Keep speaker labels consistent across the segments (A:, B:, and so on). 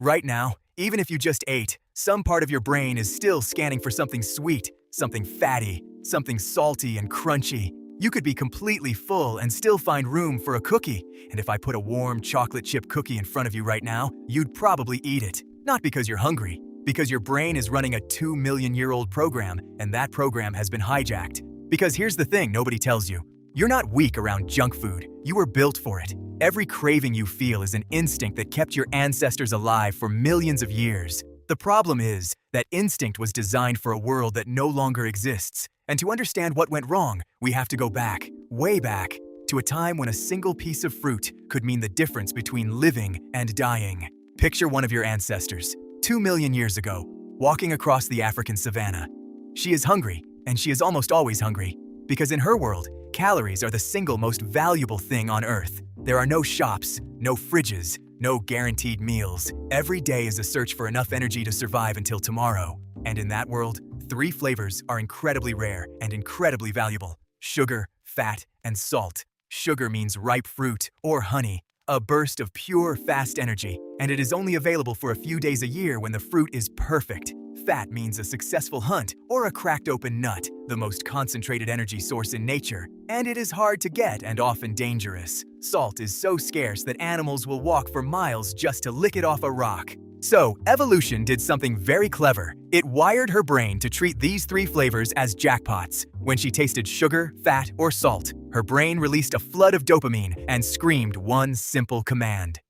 A: Right now, even if you just ate, some part of your brain is still scanning for something sweet, something fatty, something salty and crunchy. You could be completely full and still find room for a cookie. And if I put a warm chocolate chip cookie in front of you right now, you'd probably eat it. Not because you're hungry, because your brain is running a 2 million-year-old program, and that program has been hijacked. Because here's the thing nobody tells you. You're not weak around junk food. You were built for it. Every craving you feel is an instinct that kept your ancestors alive for millions of years. The problem is that instinct was designed for a world that no longer exists. And to understand what went wrong, we have to go back, way back, to a time when a single piece of fruit could mean the difference between living and dying. Picture one of your ancestors, 2 million years ago, walking across the African savanna. She is hungry, and she is almost always hungry, because in her world, calories are the single most valuable thing on Earth. There are no shops, no fridges, no guaranteed meals. Every day is a search for enough energy to survive until tomorrow. And in that world, 3 flavors are incredibly rare and incredibly valuable: sugar, fat, and salt. Sugar means ripe fruit or honey, a burst of pure, fast energy, and it is only available for a few days a year when the fruit is perfect. Fat means a successful hunt or a cracked open nut, the most concentrated energy source in nature, and it is hard to get and often dangerous. Salt is so scarce that animals will walk for miles just to lick it off a rock. So, evolution did something very clever. It wired her brain to treat these 3 flavors as jackpots. When she tasted sugar, fat, or salt, her brain released a flood of dopamine and screamed one simple command.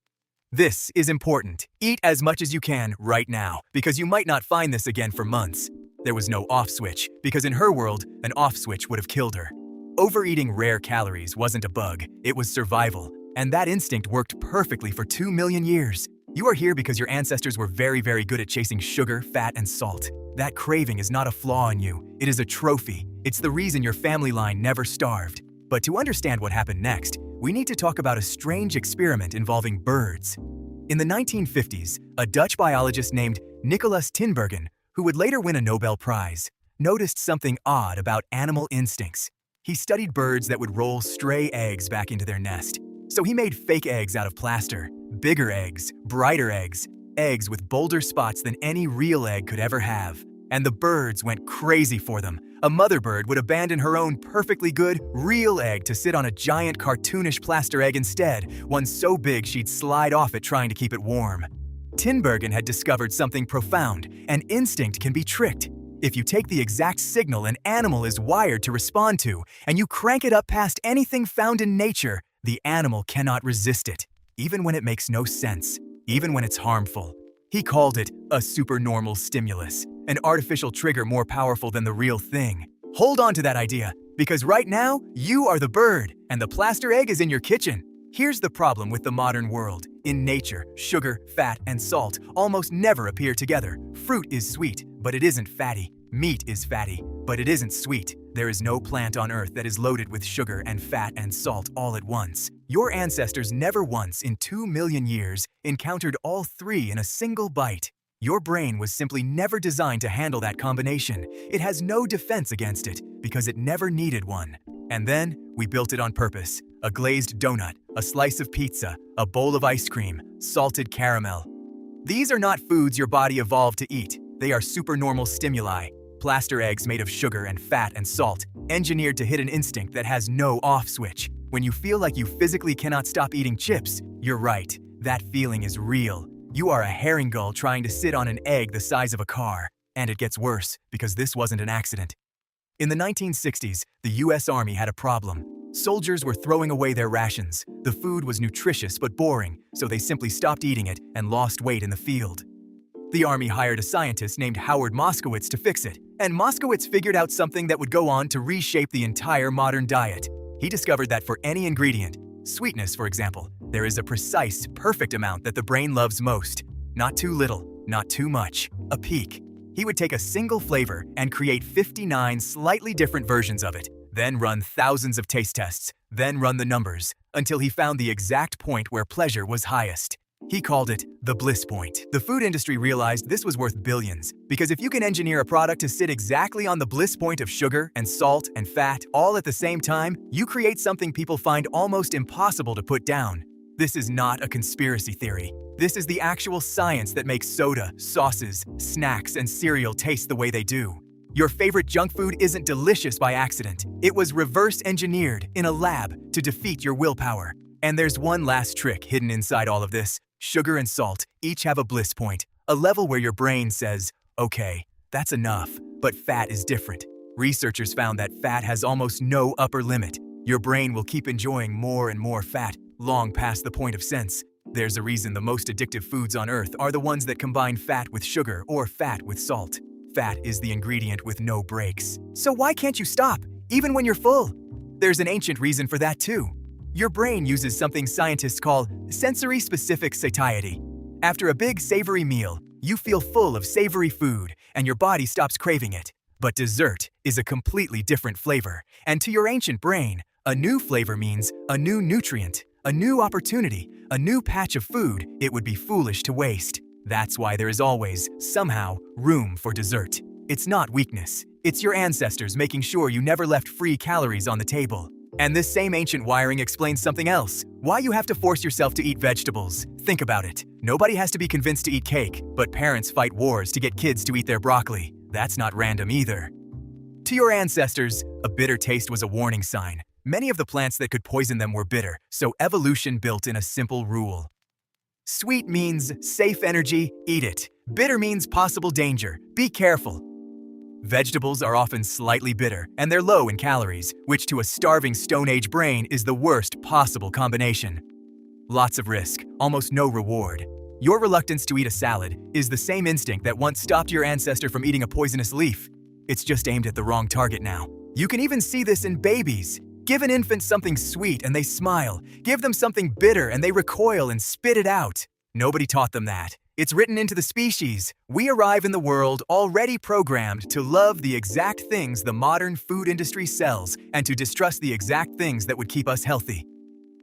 A: This is important. Eat as much as you can right now, because you might not find this again for months. There was no off switch, because in her world, an off switch would have killed her. Overeating rare calories wasn't a bug, it was survival. And that instinct worked perfectly for 2 million years. You are here because your ancestors were very, very good at chasing sugar, fat, and salt. That craving is not a flaw in you, it is a trophy. It's the reason your family line never starved. But to understand what happened next, we need to talk about a strange experiment involving birds. In the 1950s, a Dutch biologist named Nicholas Tinbergen, who would later win a Nobel Prize, noticed something odd about animal instincts. He studied birds that would roll stray eggs back into their nest. So he made fake eggs out of plaster, bigger eggs, brighter eggs, eggs with bolder spots than any real egg could ever have. And the birds went crazy for them. A mother bird would abandon her own perfectly good, real egg to sit on a giant cartoonish plaster egg instead, one so big she'd slide off it trying to keep it warm. Tinbergen had discovered something profound. An instinct can be tricked. If you take the exact signal an animal is wired to respond to, and you crank it up past anything found in nature, the animal cannot resist it, even when it makes no sense, even when it's harmful. He called it a supernormal stimulus, an artificial trigger more powerful than the real thing. Hold on to that idea, because right now, you are the bird, and the plaster egg is in your kitchen. Here's the problem with the modern world. In nature, sugar, fat, and salt almost never appear together. Fruit is sweet, but it isn't fatty. Meat is fatty, but it isn't sweet. There is no plant on Earth that is loaded with sugar and fat and salt all at once. Your ancestors never once in 2 million years encountered all 3 in a single bite. Your brain was simply never designed to handle that combination. It has no defense against it because it never needed one. And then we built it on purpose. A glazed donut, a slice of pizza, a bowl of ice cream, salted caramel. These are not foods your body evolved to eat. They are supernormal stimuli. Plaster eggs made of sugar and fat and salt, engineered to hit an instinct that has no off switch. When you feel like you physically cannot stop eating chips, you're right. That feeling is real. You are a herring gull trying to sit on an egg the size of a car. And it gets worse, because this wasn't an accident. In the 1960s, the US Army had a problem. Soldiers were throwing away their rations. The food was nutritious but boring, so they simply stopped eating it and lost weight in the field. The Army hired a scientist named Howard Moskowitz to fix it, and Moskowitz figured out something that would go on to reshape the entire modern diet. He discovered that for any ingredient, sweetness for example, there is a precise, perfect amount that the brain loves most. Not too little, not too much, a peak. He would take a single flavor and create 59 slightly different versions of it, then run thousands of taste tests, then run the numbers, until he found the exact point where pleasure was highest. He called it the bliss point. The food industry realized this was worth billions, because if you can engineer a product to sit exactly on the bliss point of sugar and salt and fat all at the same time, you create something people find almost impossible to put down. This is not a conspiracy theory. This is the actual science that makes soda, sauces, snacks, and cereal taste the way they do. Your favorite junk food isn't delicious by accident. It was reverse engineered in a lab to defeat your willpower. And there's one last trick hidden inside all of this. Sugar and salt each have a bliss point, a level where your brain says, okay, that's enough, but fat is different. Researchers found that fat has almost no upper limit. Your brain will keep enjoying more and more fat, long past the point of sense. There's a reason the most addictive foods on Earth are the ones that combine fat with sugar or fat with salt. Fat is the ingredient with no brakes. So why can't you stop, even when you're full? There's an ancient reason for that too. Your brain uses something scientists call sensory-specific satiety. After a big savory meal, you feel full of savory food and your body stops craving it. But dessert is a completely different flavor. And to your ancient brain, a new flavor means a new nutrient, a new opportunity, a new patch of food it would be foolish to waste. That's why there is always, somehow, room for dessert. It's not weakness. It's your ancestors making sure you never left free calories on the table. And this same ancient wiring explains something else. Why you have to force yourself to eat vegetables. Think about it. Nobody has to be convinced to eat cake, but parents fight wars to get kids to eat their broccoli. That's not random either. To your ancestors, a bitter taste was a warning sign. Many of the plants that could poison them were bitter, so evolution built in a simple rule. Sweet means safe energy, eat it. Bitter means possible danger, be careful. Vegetables are often slightly bitter, and they're low in calories, which to a starving Stone Age brain is the worst possible combination. Lots of risk, almost no reward. Your reluctance to eat a salad is the same instinct that once stopped your ancestor from eating a poisonous leaf. It's just aimed at the wrong target now. You can even see this in babies. Give an infant something sweet and they smile. Give them something bitter and they recoil and spit it out. Nobody taught them that. It's written into the species. We arrive in the world already programmed to love the exact things the modern food industry sells and to distrust the exact things that would keep us healthy.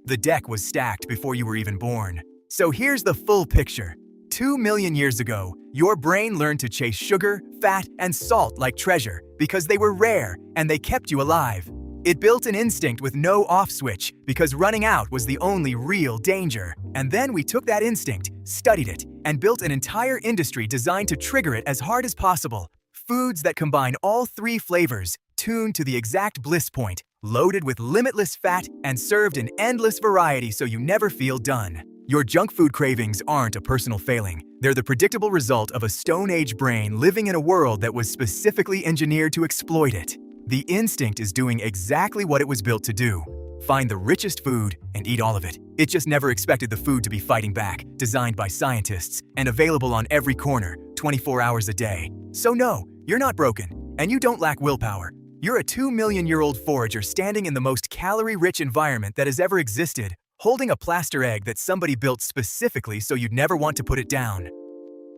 A: The deck was stacked before you were even born. So here's the full picture. 2 million years ago, your brain learned to chase sugar, fat, and salt like treasure because they were rare and they kept you alive. It built an instinct with no off switch because running out was the only real danger. And then we took that instinct, studied it, and built an entire industry designed to trigger it as hard as possible. Foods that combine all three flavors, tuned to the exact bliss point, loaded with limitless fat, and served in endless variety so you never feel done. Your junk food cravings aren't a personal failing. They're the predictable result of a Stone Age brain living in a world that was specifically engineered to exploit it. The instinct is doing exactly what it was built to do. Find the richest food and eat all of it. It just never expected the food to be fighting back, designed by scientists, and available on every corner, 24 hours a day. So no, you're not broken, and you don't lack willpower. You're a 2-million-year-old forager standing in the most calorie-rich environment that has ever existed, holding a plaster egg that somebody built specifically so you'd never want to put it down.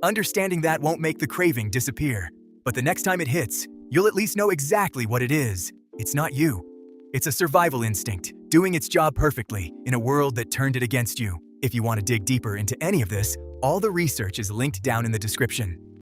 A: Understanding that won't make the craving disappear, but the next time it hits, you'll at least know exactly what it is. It's not you. It's a survival instinct, doing its job perfectly in a world that turned it against you. If you want to dig deeper into any of this, all the research is linked down in the description.